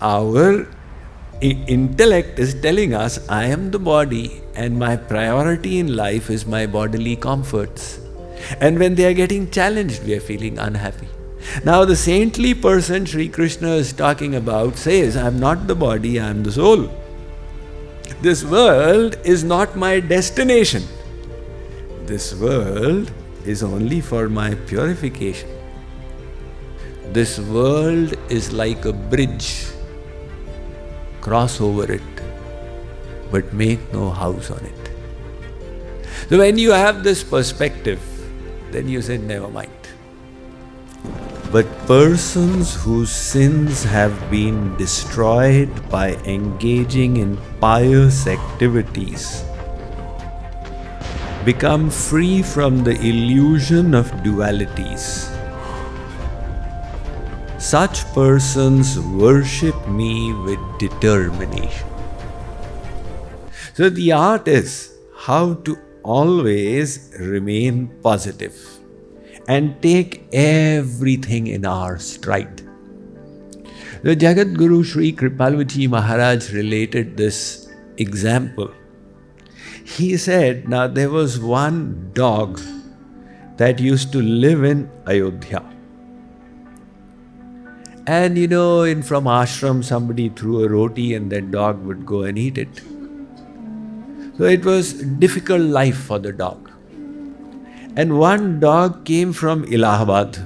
Our intellect is telling us, I am the body and my priority in life is my bodily comforts. And when they are getting challenged, we are feeling unhappy. Now the saintly person Sri Krishna is talking about says, I am not the body, I am the soul. This world is not my destination. This world is only for my purification. This world is like a bridge. Cross over it, but make no house on it. So when you have this perspective, then you say, never mind. But persons whose sins have been destroyed by engaging in pious activities become free from the illusion of dualities. Such persons worship me with determination. So the art is how to always remain positive and take everything in our stride. The Jagat Guru Sri Kripaluji Maharaj related this example. He said, now there was one dog that used to live in Ayodhya. And from ashram somebody threw a roti and that dog would go and eat it. So it was a difficult life for the dog. And one dog came from Allahabad.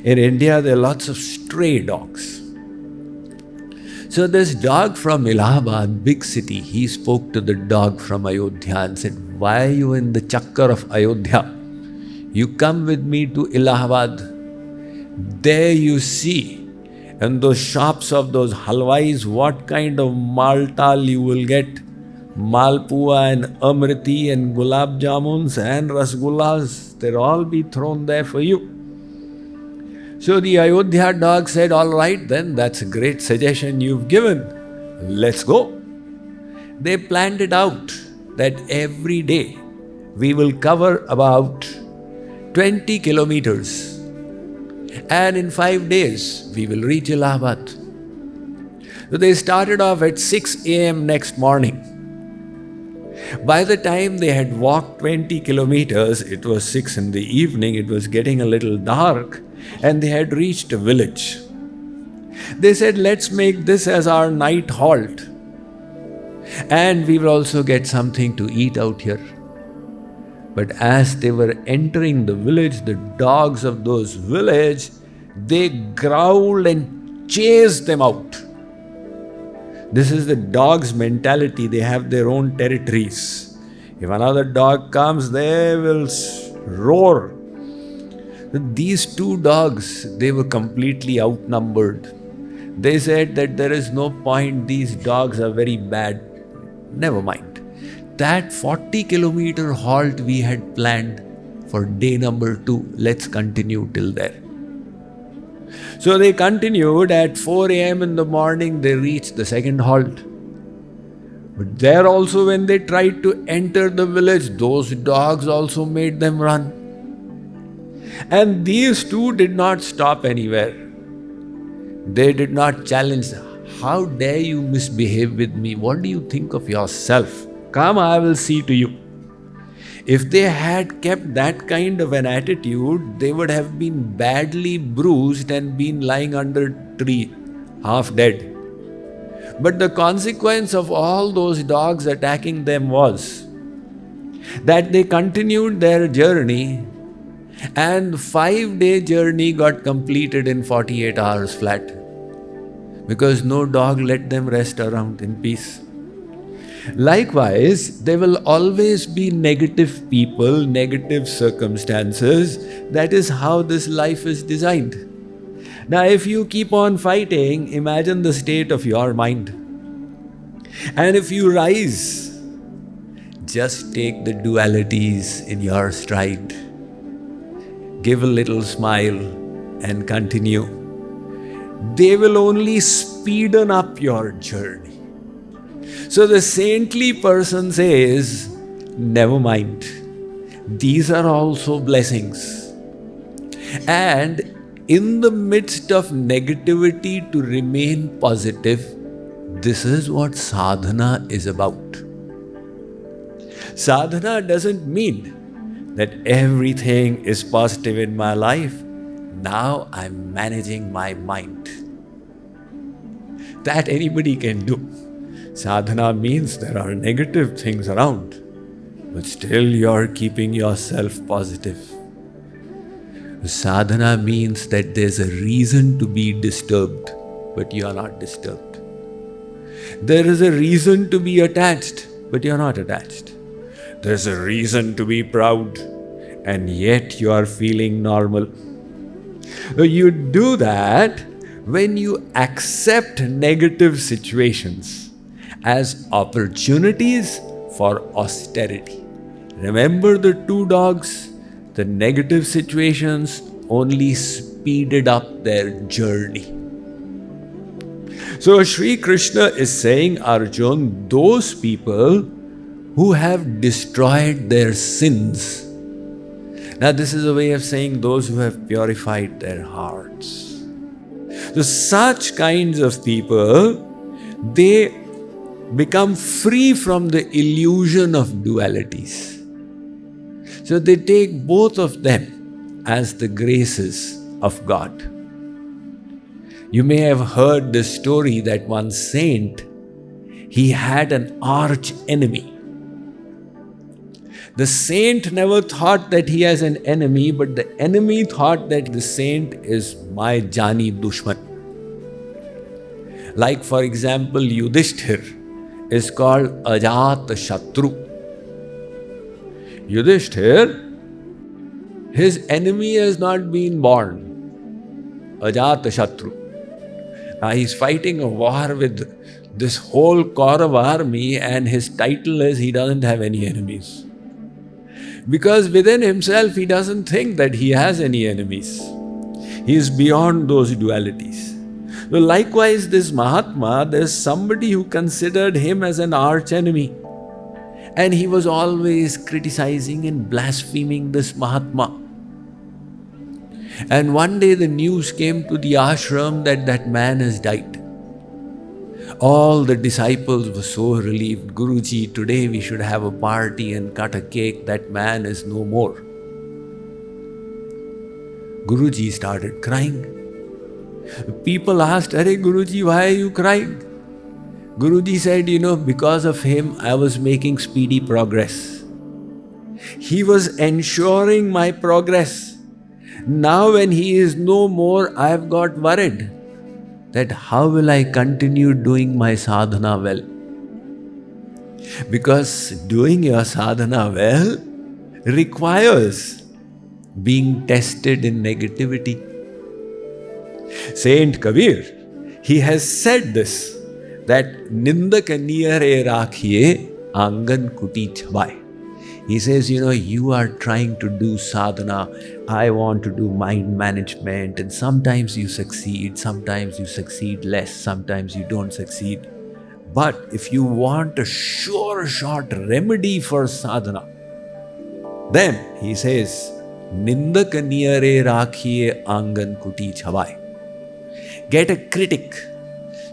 In India there are lots of stray dogs. So this dog from Allahabad, big city, he spoke to the dog from Ayodhya and said, why are you in the chakkar of Ayodhya? You come with me to Allahabad. There you see, in those shops of those halwais, what kind of maltal you will get. Malpua and amriti and gulab jamuns and rasgullas, they'll all be thrown there for you. So the Ayodhya dog said, all right then, that's a great suggestion you've given. Let's go. They planned it out that every day we will cover about 20 kilometers. And in 5 days, we will reach Allahabad. So they started off at 6 a.m. next morning. By the time they had walked 20 kilometers, it was 6 in the evening, it was getting a little dark, and they had reached a village. They said, let's make this as our night halt. And we will also get something to eat out here. But as they were entering the village, the dogs of those village, they growled and chased them out. This is the dog's mentality. They have their own territories. If another dog comes, they will roar. These two dogs, they were completely outnumbered. They said that there is no point, these dogs are very bad. Never mind. That 40-kilometer halt we had planned for day number 2, let's continue till there. So they continued. At 4 a.m. in the morning, they reached the second halt. But there also, when they tried to enter the village, those dogs also made them run. And these two did not stop anywhere. They did not challenge, how dare you misbehave with me? What do you think of yourself? Come, I will see to you. If they had kept that kind of an attitude, they would have been badly bruised and been lying under a tree, half dead. But the consequence of all those dogs attacking them was that they continued their journey, and the 5-day journey got completed in 48 hours flat, because no dog let them rest around in peace. Likewise, there will always be negative people, negative circumstances. That is how this life is designed. Now, if you keep on fighting, imagine the state of your mind. And if you rise, just take the dualities in your stride. Give a little smile and continue. They will only speeden up your journey. So the saintly person says, never mind, these are also blessings. And in the midst of negativity to remain positive. This is what sadhana is about. Sadhana doesn't mean that everything is positive in my life. Now I'm managing my mind. That anybody can do. Sadhana means there are negative things around, but still you're keeping yourself positive. Sadhana means that there's a reason to be disturbed, but you are not disturbed. There is a reason to be attached, but you are not attached. There's a reason to be proud, and yet you are feeling normal. You do that when you accept negative situations as opportunities for austerity. Remember the two dogs? The negative situations only speeded up their journey. So Sri Krishna is saying, Arjun, those people who have destroyed their sins. Now this is a way of saying those who have purified their hearts. So such kinds of people, they become free from the illusion of dualities. So they take both of them as the graces of God. You may have heard the story that one saint, he had an arch enemy. The saint never thought that he has an enemy, but the enemy thought that the saint is my jani dushman. Like for example, Yudhishthir is called Ajat Shatru. Yudhishthir, his enemy has not been born. Ajat Shatru. Now he's fighting a war with this whole Kaurav army, and his title is he doesn't have any enemies. Because within himself he doesn't think that he has any enemies. He is beyond those dualities. So likewise this Mahatma, there's somebody who considered him as an arch enemy. And he was always criticizing and blaspheming this Mahatma. And one day the news came to the ashram that that man has died. All the disciples were so relieved. Guruji, today we should have a party and cut a cake. That man is no more. Guruji started crying. People asked, Arey Guruji, why are you crying? Guruji said, because of him, I was making speedy progress. He was ensuring my progress. Now when he is no more, I have got worried that how will I continue doing my sadhana well? Because doing your sadhana well requires being tested in negativity. Saint Kabir, he has said this, that Nindaka niyare rakhiye angan kuti chhabai. He says, you are trying to do sadhana. I want to do mind management, and sometimes you succeed, sometimes you succeed less, sometimes you don't succeed. But if you want a sure shot remedy for sadhana, then he says, Nindaka niyare rakhiye angan kuti chhabai. Get a critic.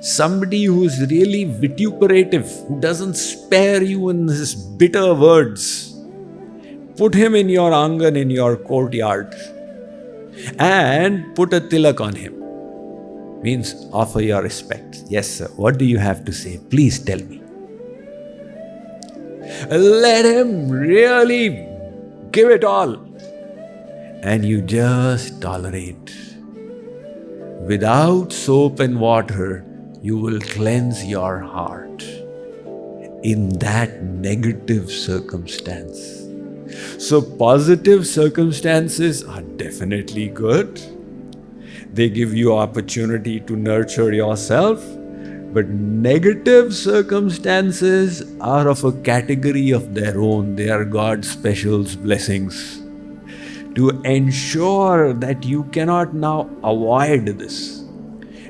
Somebody who is really vituperative, who doesn't spare you in his bitter words. Put him in your angan, in your courtyard, and put a tilak on him. Means offer your respect. Yes, sir. What do you have to say? Please tell me. Let him really give it all. And you just tolerate. Without soap and water, you will cleanse your heart in that negative circumstance. So positive circumstances are definitely good. They give you opportunity to nurture yourself. But negative circumstances are of a category of their own. They are God's special blessings. To ensure that you cannot now avoid this,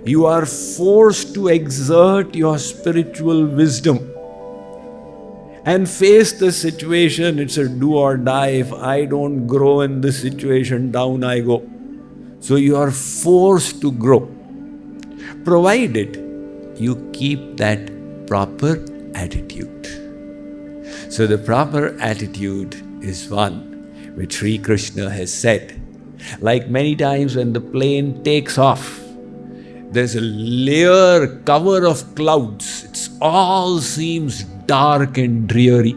you are forced to exert your spiritual wisdom and face the situation. It's a do or die. If I don't grow in this situation, down I go. So you are forced to grow, provided you keep that proper attitude. So the proper attitude is one which Sri Krishna has said. Like many times when the plane takes off, there's a layer, cover of clouds. It all seems dark and dreary.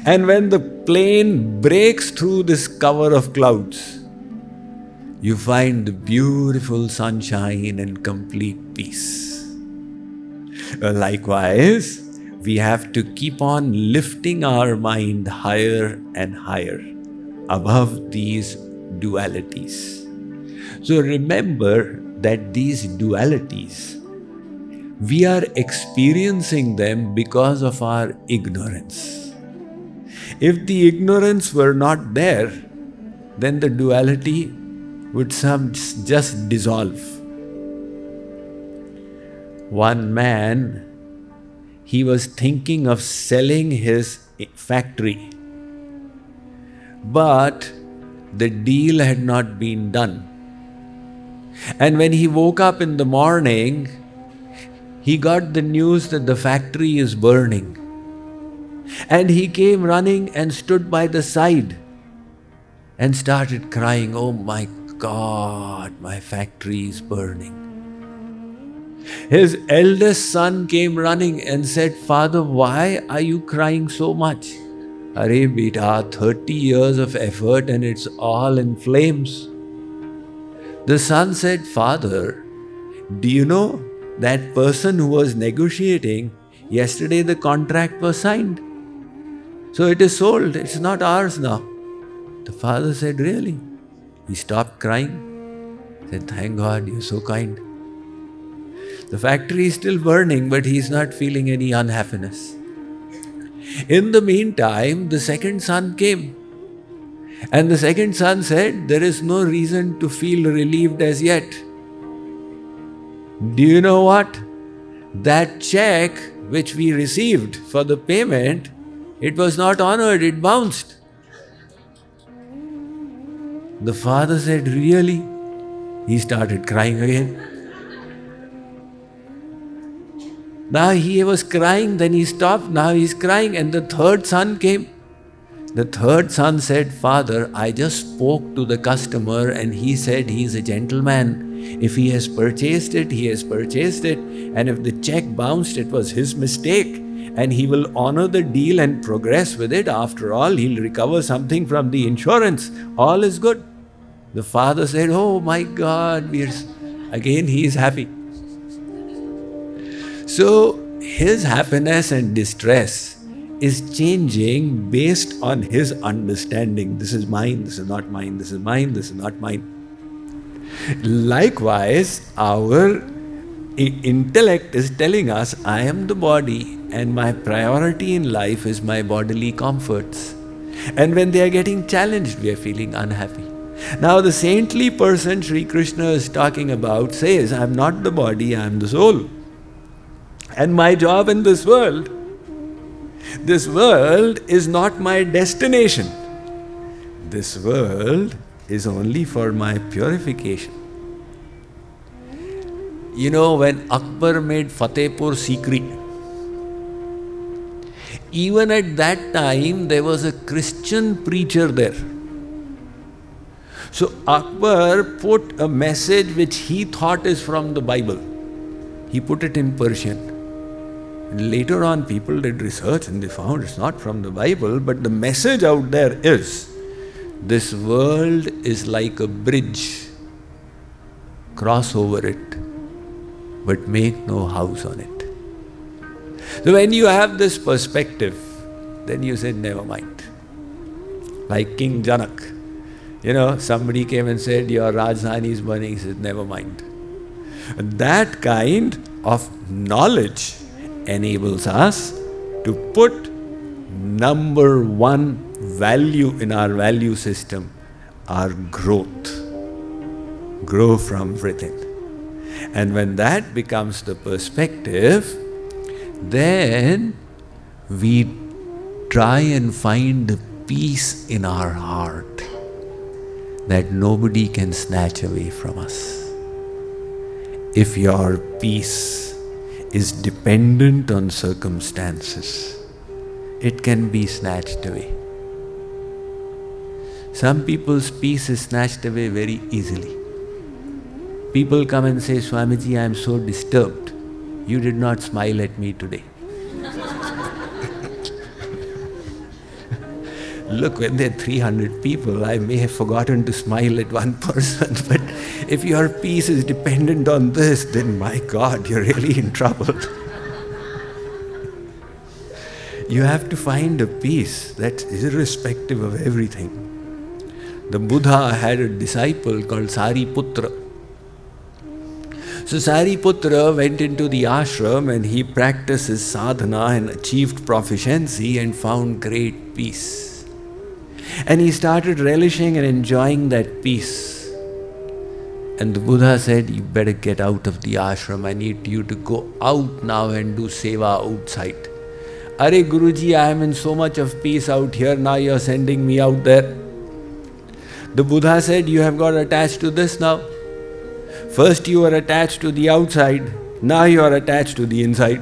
And when the plane breaks through this cover of clouds, you find the beautiful sunshine and complete peace. Likewise, we have to keep on lifting our mind higher and higher above these dualities. So remember that these dualities, we are experiencing them because of our ignorance. If the ignorance were not there, then the duality would just dissolve. One man, he was thinking of selling his factory, but the deal had not been done. And when he woke up in the morning, he got the news that the factory is burning. And he came running and stood by the side and started crying, "Oh my God, my factory is burning." His eldest son came running and said, "Father, why are you crying so much?" "Arey beta, 30 years of effort and it's all in flames." The son said, "Father, do you know that person who was negotiating, yesterday the contract was signed. So it is sold, it's not ours now." The father said, "Really?" He stopped crying. He said, "Thank God, you're so kind." The factory is still burning, but he's not feeling any unhappiness. In the meantime, the second son came. And the second son said, "There is no reason to feel relieved as yet. Do you know what? That check which we received for the payment, it was not honored, it bounced." The father said, "Really?" He started crying again. Now he was crying, then he stopped, now he's crying, and the third son came. The third son said, "Father, I just spoke to the customer and he said he's a gentleman. If he has purchased it, he has purchased it. And if the check bounced, it was his mistake. And he will honor the deal and progress with it. After all, he'll recover something from the insurance. All is good." The father said, "Oh my God, again he is happy." So his happiness and distress is changing based on his understanding. This is mine, this is not mine, this is mine, this is not mine. Likewise, our intellect is telling us, I am the body and my priority in life is my bodily comforts. And when they are getting challenged, we are feeling unhappy. Now the saintly person Sri Krishna is talking about says, "I am not the body, I am the soul. And my job in this world is not my destination. This world is only for my purification." You know, when Akbar made Fatehpur Sikri, even at that time there was a Christian preacher there. So Akbar put a message which he thought is from the Bible. He put it in Persian. And later on people did research and they found it's not from the Bible, but the message out there is, this world is like a bridge. Cross over it, but make no house on it. So when you have this perspective, then you say, never mind. Like King Janak. You know, somebody came and said, "Your Rajdhani is burning." He said, "Never mind." That kind of knowledge enables us to put number one value in our value system, our growth. Grow from within. And when that becomes the perspective, then we try and find the peace in our heart. that nobody can snatch away from us. If your peace is dependent on circumstances, it can be snatched away. Some people's peace is snatched away very easily. People come and say, Swamiji, I am so disturbed. You did not smile at me today. Look, when there are 300 people, I may have forgotten to smile at one person, but if your peace is dependent on this, then my God, you're really in trouble. You have to find a peace that's irrespective of everything. The Buddha had a disciple called Sariputra. So Sariputra went into the ashram and he practiced his sadhana and achieved proficiency and found great peace. And he started relishing and enjoying that peace. And the Buddha said, you better get out of the ashram. I need you to go out now and do seva outside. Are Guruji, I am in so much of peace out here, now you are sending me out there. The Buddha said, you have got attached to this now. First you were attached to the outside, now you are attached to the inside.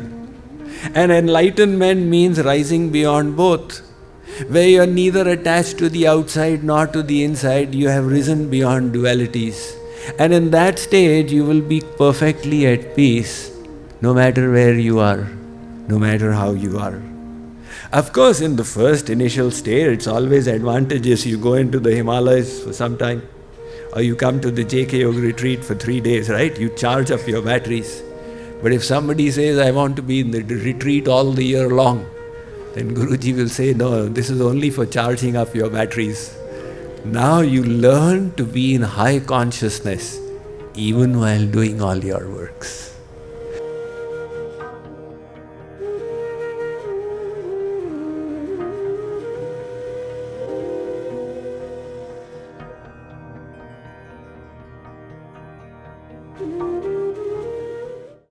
And enlightenment means rising beyond both. Where you are neither attached to the outside nor to the inside, you have risen beyond dualities. And in that stage, you will be perfectly at peace, no matter where you are, no matter how you are. Of course, in the first initial stage, it's always advantageous. You go into the Himalayas for some time, or you come to the JK Yoga retreat for 3 days, right? You charge up your batteries. But if somebody says, I want to be in the retreat all the year long, then Guruji will say, no, this is only for charging up your batteries. Now you learn to be in high consciousness, even while doing all your works. Thank you.